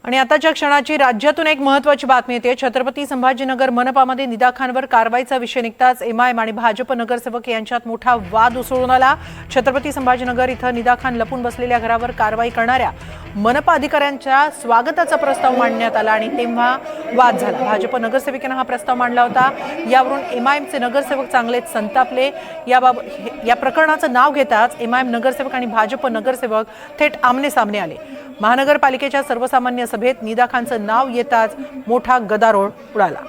आणि आताच्या क्षणाची राज्यातून एक महत्त्वाची बातमी येते। छत्रपती संभाजीनगर मनपामध्ये निदा खानवर कारवाईचा विषय निघताच एमआयएम आणि भाजप नगरसेवक यांच्यात मोठा वाद उसळून आला। छत्रपती संभाजीनगर इथं निदा खान लपून बसलेल्या घरावर कारवाई करणाऱ्या मनपा अधिकाऱ्यांच्या स्वागताचा प्रस्ताव मांडण्यात आला आणि तेव्हा वाद झाला। भाजप नगरसेवकाने हा प्रस्ताव मांडला होता। यावरून एमआयएमचे नगरसेवक चांगलेच संतापले। या प्रकरणाचं नाव घेताच एमआयएम नगरसेवक आणि भाजप नगरसेवक थेट आमने-सामने आले। महानगरपालिकेच्या सर्वसामान्य सभेत निदा खानचं नाव येताच मोठा गदारोळ उडाला।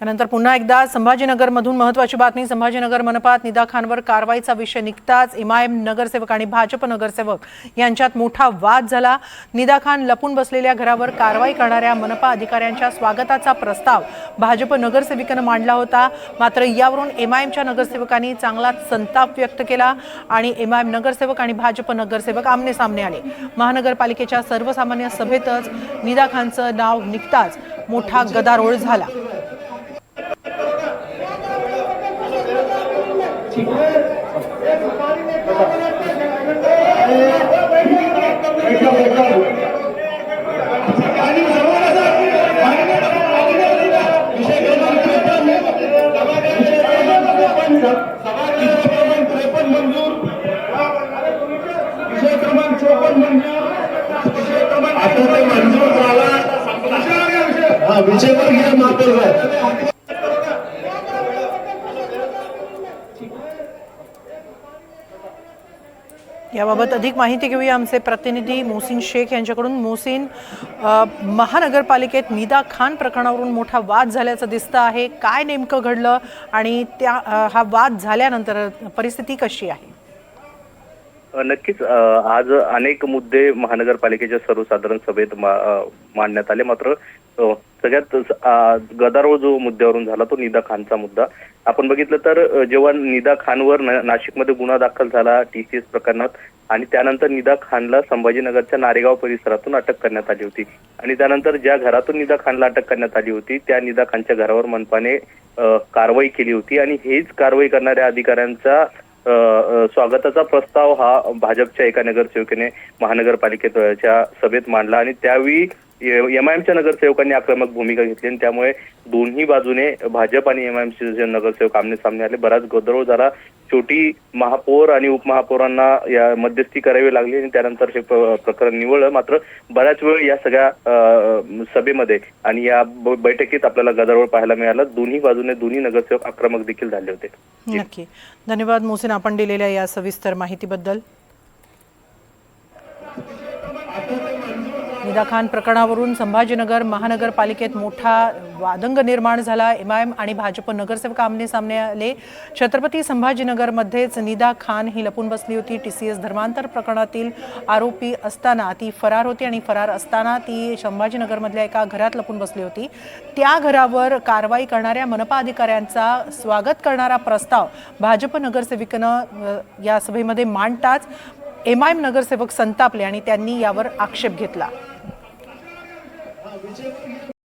यानंतर पुन्हा एकदा संभाजीनगरमधून महत्त्वाची बातमी। संभाजीनगर मनपात निदा खानवर कारवाईचा विषय निघताच एमआयएम नगरसेवक आणि भाजप नगरसेवक यांच्यात मोठा वाद झाला। निदा खान लपून बसलेल्या घरावर कारवाई करणाऱ्या मनपा अधिकाऱ्यांच्या स्वागताचा प्रस्ताव भाजप नगरसेविकाने मांडला होता। मात्र यावरून एमआयएमच्या नगरसेवकांनी चांगलाच संताप व्यक्त केला आणि एमआयएम नगरसेवक आणि भाजप नगरसेवक आमने-सामने आले। महानगरपालिकेच्या सर्वसामान्य सभेतच निदा खानचं नाव निघताच मोठा गदारोळ झाला। याबाबत अधिक माहिती घेऊया आमचे प्रतिनिधी मोहसिन शेख यांच्याकडून। मोहसिन, महानगरपालिकेत निदा खान प्रकरणावरून मोठा वाद झाल्याचं दिसतं आहे, काय नेमकं घडलं आणि हा वाद झाल्यानंतर परिस्थिती कशी आहे? नक्कीच आज अनेक मुद्दे महानगरपालिकेच्या सर्वसाधारण सभेत मांडण्यात आले। मात्र सगळ्यात गदारोळ जो मुद्द्यावरून झाला तो निदा खानचा मुद्दा। आपण बघितलं तर जेव्हा निदा खानवर नाशिकमध्ये गुन्हा दाखल झाला टीसीएस प्रकरणात आणि त्यानंतर निदा खानला संभाजीनगरच्या नारेगाव परिसरातून अटक करण्यात आली होती आणि त्यानंतर ज्या घरातून निदा खानला अटक करण्यात आली होती त्या निदा खानच्या घरावर मनपाने कारवाई केली होती आणि हीच कारवाई करणाऱ्या अधिकाऱ्यांचा स्वागताचा प्रस्ताव हा भाजपच्या एका नगरसेवकाने महानगरपालिकेच्या सभेत मांडला आणि त्यावेळी एमआयएमच्या नगरसेवकांनी आक्रमक भूमिका घेतली आणि त्यामुळे दोन्ही बाजूने भाजप आणि एमआयएमचे नगरसेवक आमने-सामने आले। बराच गदारोळ झाला। शेवटी महापौर आणि उपमहापौरांना या मध्यस्थी करावी लागली आणि त्यानंतर हे प्रकरण निवळलं। मात्र बऱ्याच वेळ या सगळ्या सभेमध्ये आणि या बैठकीत आपल्याला गदारोळ पाहायला मिळाला। दोन्ही बाजूने दोन्ही नगरसेवक आक्रमक देखील झाले होते। नक्की, धन्यवाद मोहसिन आपण दिलेल्या या सविस्तर माहितीबद्दल। निदा खान प्रकरणावरून संभाजीनगर महानगरपालिकेत मोठा वादंग निर्माण झाला। एमआयएम आणि भाजप नगरसेवक आमने-सामने आले। छत्रपती संभाजीनगरमध्येच निदा खान ही लपून बसली होती। टीसीएस धर्मांतर प्रकरणातील आरोपी असताना ती फरार होती आणि फरार असताना ती संभाजीनगरमधल्या एका घरात लपून बसली होती। त्या घरावर कारवाई करणाऱ्या मनपा अधिकाऱ्यांचा स्वागत करणारा प्रस्ताव भाजप नगरसेविकानं या सभेमध्ये मांडताच एमआयएम नगरसेवक संतापले आणि त्यांनी यावर आक्षेप घेतला।